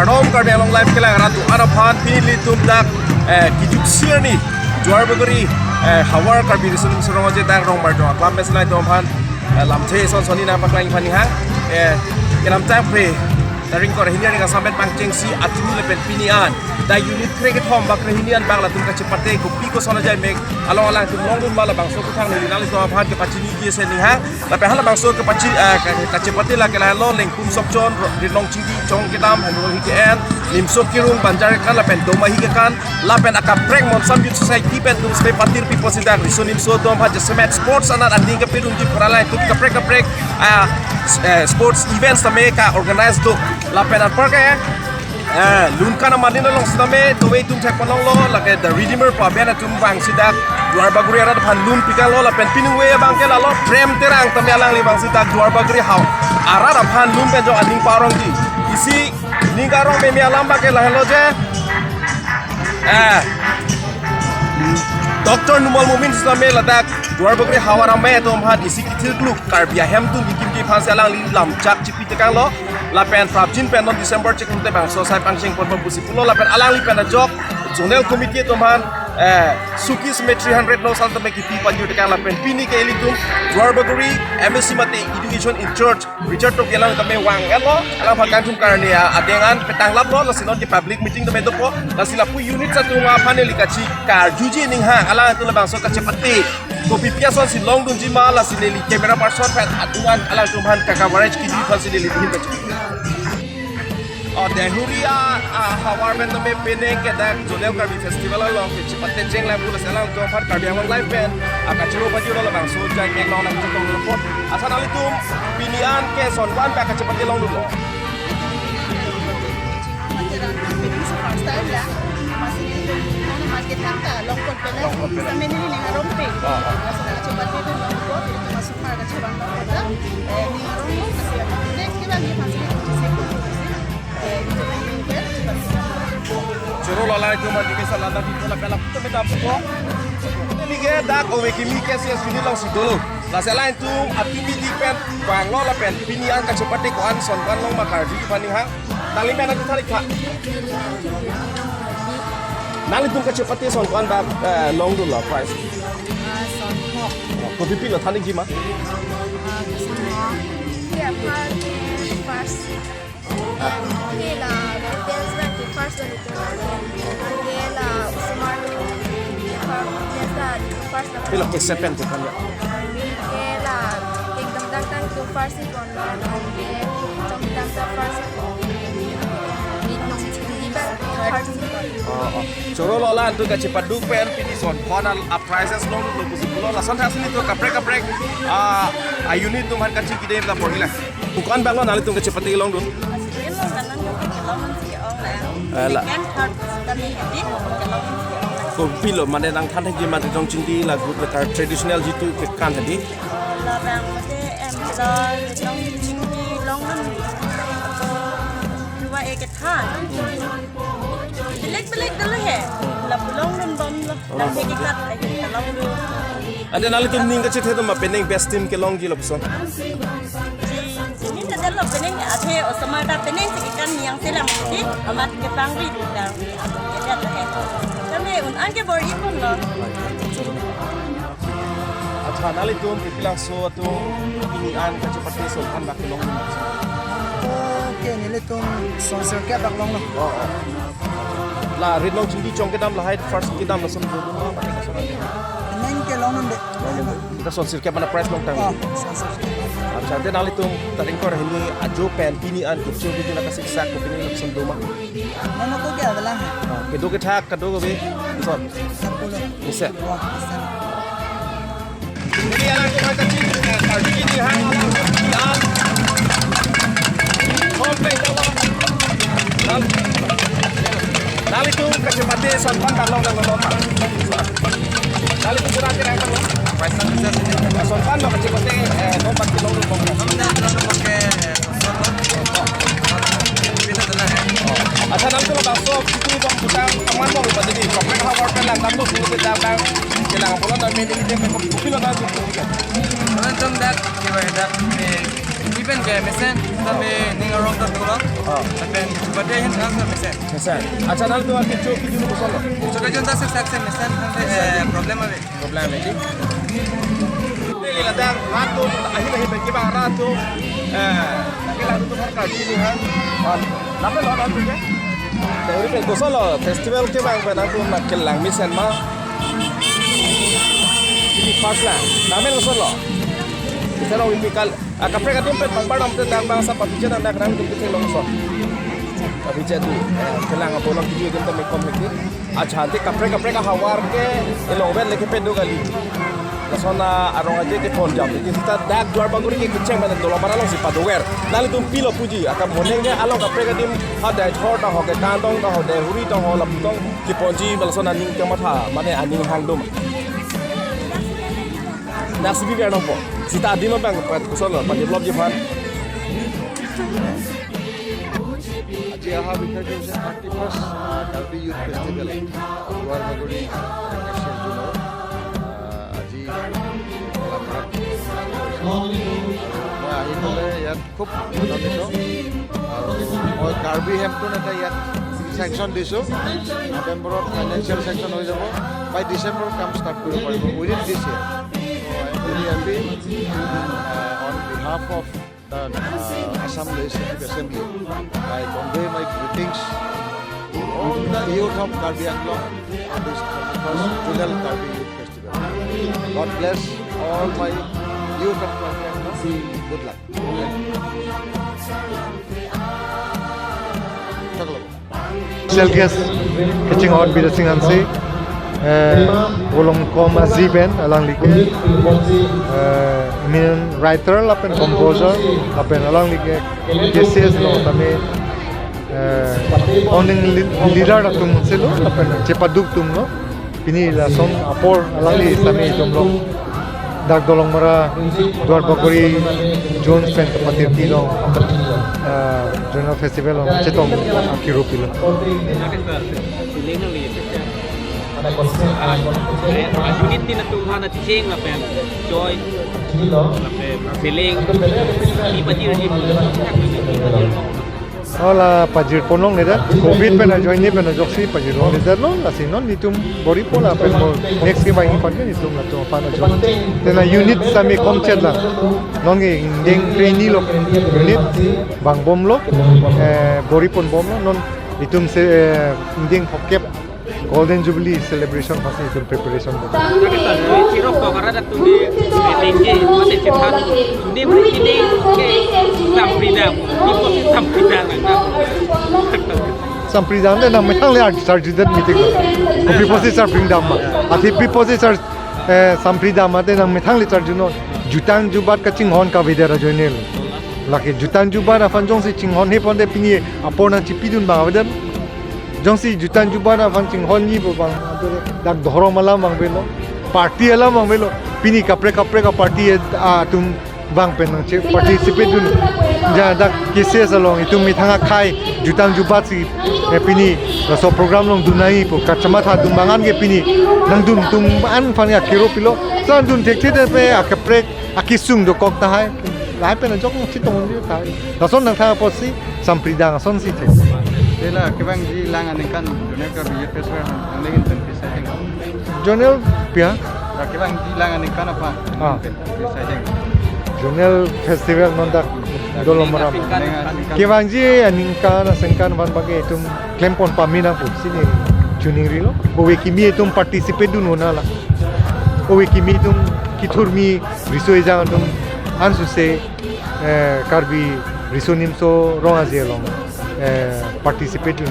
karom karne long life kela ratu araphan pili tum dak kijuk sirni juar bagori hawar karbi risun surong je dak rong marjo klam meslai tom phan lamthe son soni na paklai phani ha kelam ta pre daring kor hinian ka samben pangceng si atu lepen pinian da unit cricket home bak hinian bang la tum ka chepate ko pi ko sona jai mek along alang tum long dun bala bang so ko thang ni nal to phan ke pachini ki se ni ha la pe hala bang so ke pachi ka chepate la ke la lo leng kum sok chon rinong chingdi chong ke dam han hi ke en lim so kirung banjar kan la pen do ma hi ke kan la pen aka prek mon sam youth society pen tum stay patir pi posin da risonim so dom ha je semet sports anat andi ke pirung ji pralai tum ka prek sports events tame ka organize do la pen at park lun kana manin long stame to wait tum thak panong lo la ke the redeemer pa bena tum bang sidak juar baguri ara phan lun pikal lo la pen pinu we bang ke la lo prem terang tame alang li bang sidak juar baguri haw ara phan lun pen jo aning parong di isi ningarong me me alam ba ke la lo je Dr. Numal Mumin Islam ladak juar bagri hawara me tom had isi kitil gluk karbia hemtun dikim ki phan selang li lam chak chipi tekang lo la pen frapjin pen on December chek te bang so sai pangcheng pon pusi pulo la pen alang li pen jok zonal committee tom han suki sme 300 no sal tame ki pi pan ju tekang la pen pini ke litum juar bagri MSc mate education in church Richard to gelang tame wang elo alang phakan tum karnia adengan petang lap lo la sinon ki public meeting tame to po la sila pu unit satu nga panel kachi kar juji ning ha alang tu la bang so ka chepati ko pipia son si long dun ji ma la sileli camera person pat atungan alang tum han ka coverage ki ji fan sileli hin ka de huria hawar ben tame pene ke dak joleu karbi festival lo ke chepate jeng la pula selang to far karbi awang live band aka chiro baju lo bang so jai ke long na tong report asan ali tum pinian ke son wan ka chepate long dun lo masih tangka longkot pele sampai ini nih ngarompe masalah cepat itu longkot itu masuk ke cabang longkot ini ngarompe masih ada ini lagi masih Choro lala cuma di bisa lada di bola pelak tu beda apa? Ini ke dak owe kimi ke sia sini lang sidolo. La selain tu api di pen bang lo la pen pinian ka cepat ko an son kan long makar di paning ha. Tali mena tu tali kha. Nali tu ka cepat son kan ba long dulu la price. son kok Ko pipi lo thani gima. ya first ini lah details lah di first one itu ini lah smart first Pilo ke sepen tu kan ya. ini lah एकदम datang tu first itu lah ini jom datang first itu Choro lola tu ka cepat du pen pini son konal prices long lu ku sibulo la son hasni tu kaprek ayuni tu man ka chi kide la porila. Bukan bang lo nali tu ka cepat long du. Lah. Ko pilo mane nang than gi ma jong ching di la group ka traditional jitu ke kan tadi. La bang mate em la jong ching di long nan dua ek than belek dulu he la long nan bom la ek kat ek long du Ada nali tu ning ka chithe tu ma peneng best team ke long gi lo so. ini ada lo pening ate osama ta pening sekikan yang selam di amat ke pangri da ya da he kami un anke bor ipun lo Acha nali tu pipilang so tu pinian ka cepat ni so kan bak long. Oke, nilai tu sponsor ke bak long lo. La red long ching di chong ke dam la height first ke dam la son du ma pa ka so. Neng ke long de. Kita son sir ke mana price long time. Sponsor. Acha de nali tu taring kor hini ajo pen pinian ku chu di na ka siksa ko pini la son du ma. Mana tu ke adalah. Kedo ke thak kedo ke be son. 10. Bisa. Wah, Ini yang aku kata cik, hari ini hang alam, komplek dalam. Nali tu kecepatan santan kalong dan kalong. Nali tu kurang kira kalong. Price bisa santan lo kecepatan nomor kalong tu komplek. Kamu pakai Asal nang tu lo basok itu bang butang teman bang lupa jadi komplek hawar pelang kamu suruh kita bang kelang pulang dan media kita memang kupil ada tu. Kalau dak, kita dak even ke mesen kami ning orang tertulah tapi pada yang kan mesen Mesen. Acha nal tu aki chok kitu ko solo. so kajon ta sakse mesen problem ave Problem ini. Ini ladang ratu akhir bagi bang ratu. Kila tu kan sini ha. Napa lo ratu ke? Dari ke ko solo festival ke bang pada tu nak kelang misen ma. Ini first lah. Name ko solo. Kita orang impikal. Kapre ka tumpet bang badam te dan bang sa papijan anda kram tu kita long so. Papijan tu kelang bolong kitu kita mekom lagi. Acha te kapre ka hawar ke eloben leke pedo kali. Lasona arong aja ke phone jam. Kita dak jual baguri ke keceng mana dola maralo si padower. Lalu tu pilo puji akan monengnya along kapre ka dim ada thorta ho ke kandong ka ho de huri to ho laptong ki ponji balasona ning ke matha mane aning hangdum. Nasibi biar nopo. Sita adi mah bang kusol lah. Pakai blog jepan. Aji aha bikar jo se 31st Derby Youth Festival luar baguri Asian Junior aji laprak মই আহি পেলাই ইয়াত খুব আনন্দিত আৰু মই কাৰ্বি হেম্পটন এটা ইয়াত চেংচন দিছোঁ নৱেম্বৰত ফাইনেন্সিয়েল চেংচন হৈ যাব বাই ডিচেম্বৰত কাম ষ্টাৰ্ট কৰিব পাৰিব উইদিন দিছ ইয়াৰ very happy on behalf of the Assam Legislative Assembly. I convey my greetings to all the youth of Karbi Anglong on this 31st Jugal Karbi Youth Festival. God bless all my youth of Karbi Anglong. Good luck. Selgias catching on with the Singansi. Wolong koma ziben alang like min writer lapen composer lapen alang like cases no tame oning leader na tum selo lapen cepaduk tum no pini la song apor alang li tame tum lo dak dolong mara duar bakori Jones pen patir tilo journal festival on chetong akiru pilo unit din natuhan at sing na pen joy na pen feeling iba dir di Hola pajir ponong neda covid pe na join ni pe na joksi pajir on neda no la sinon ni tum bori pola pe mo next ke bai pan ni tum la to pa na join tena unit sami kom chetla nongi ngeng trainee lo unit bang bom lo bori pon bom lo non itum se ngeng hokep Golden Jubilee celebration pasti itu preparation. Cirok kok karena tu di tinggi masih cepat. Ini beri ini ke sampridam, di sampridam. Sampridam ni nama yang le art sarjidat meeting. Kopi posi sampridam. Ati pi posi sar sampridam ate nama yang le sarjuno. Jutan jubat kacing hon ka videra joinel. Laki jutan jubat afan jong si cing hon he ponde pingi apor na cipidun bang awedan. Jongsi jutan jubana fancing honi bo bang dak dhoro mala bang belo party ala bang belo pini kapre ka party tum bang pen che participate dun ja dak cases along itum mi thanga khai jutan jubat si pini so program long dunai po kachama tha dumbangan ge pini nang dun tum an fan ya kiro pilo san dun thek thek pe akapre akisung do kok ta hai lai pe na jok chitong ni ta la son nang tha posi sampridang son si thek Dela kebang ji langan kan dunia Karbi Youth Festival angin ten deciding Jonel pia kebang ji langan kan apa deciding Jonel festival nondak dolo maram kebangji aningka na sengkan ban bagi itum klempon pamina pu sini tuning rilo bowe kimi itum participate dun ona la bowe kimi itum kiturmi risoi jang dum ansu se Karbi risonim so ronga jelong participate in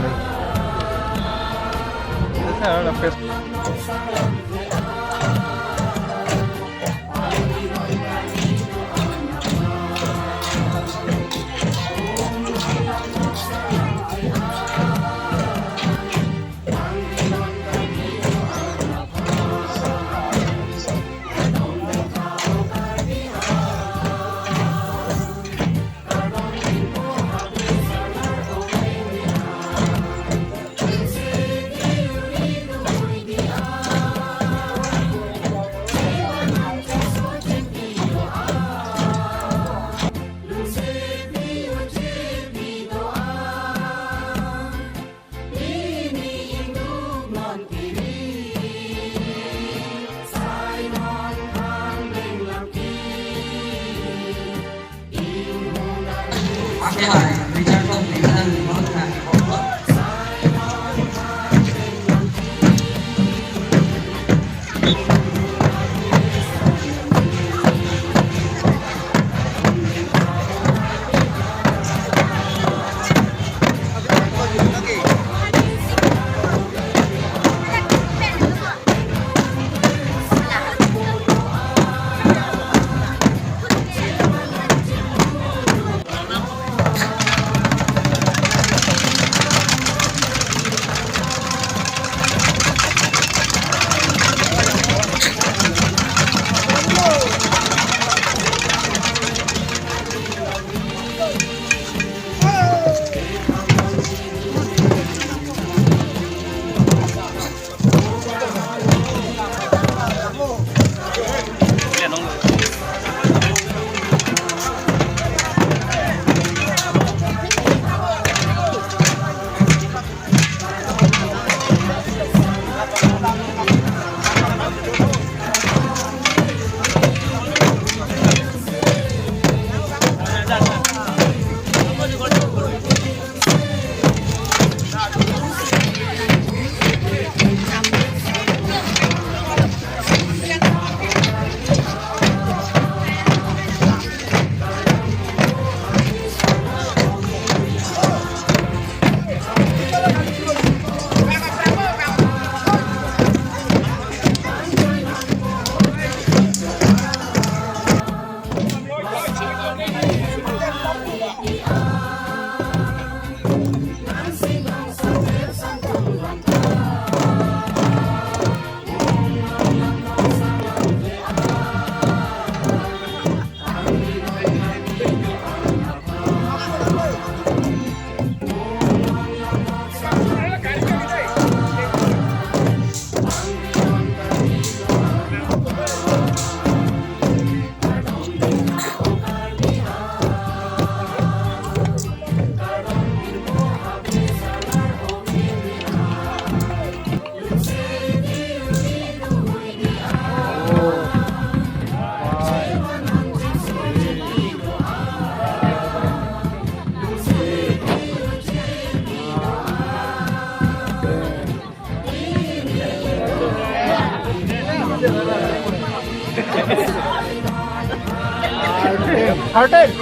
Curtain. 1,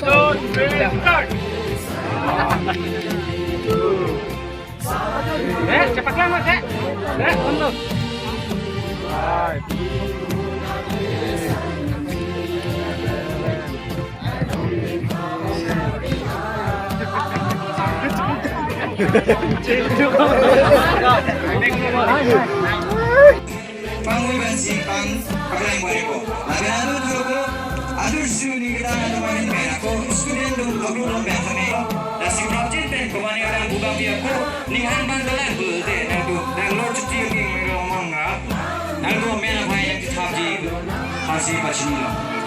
2, 3, start. Cepatlah mas ya. Untuk. Panggilan simpang pakai mereka. Lalu juga adur suni kita namain mereka. Student dong agro dong behane. Nasi project pen kemana orang bukan biarku. Nihan bandalan berde. Nang lo cuci yang ngomong nggak. Nang lo mana yang kita haji hasil pasien lo.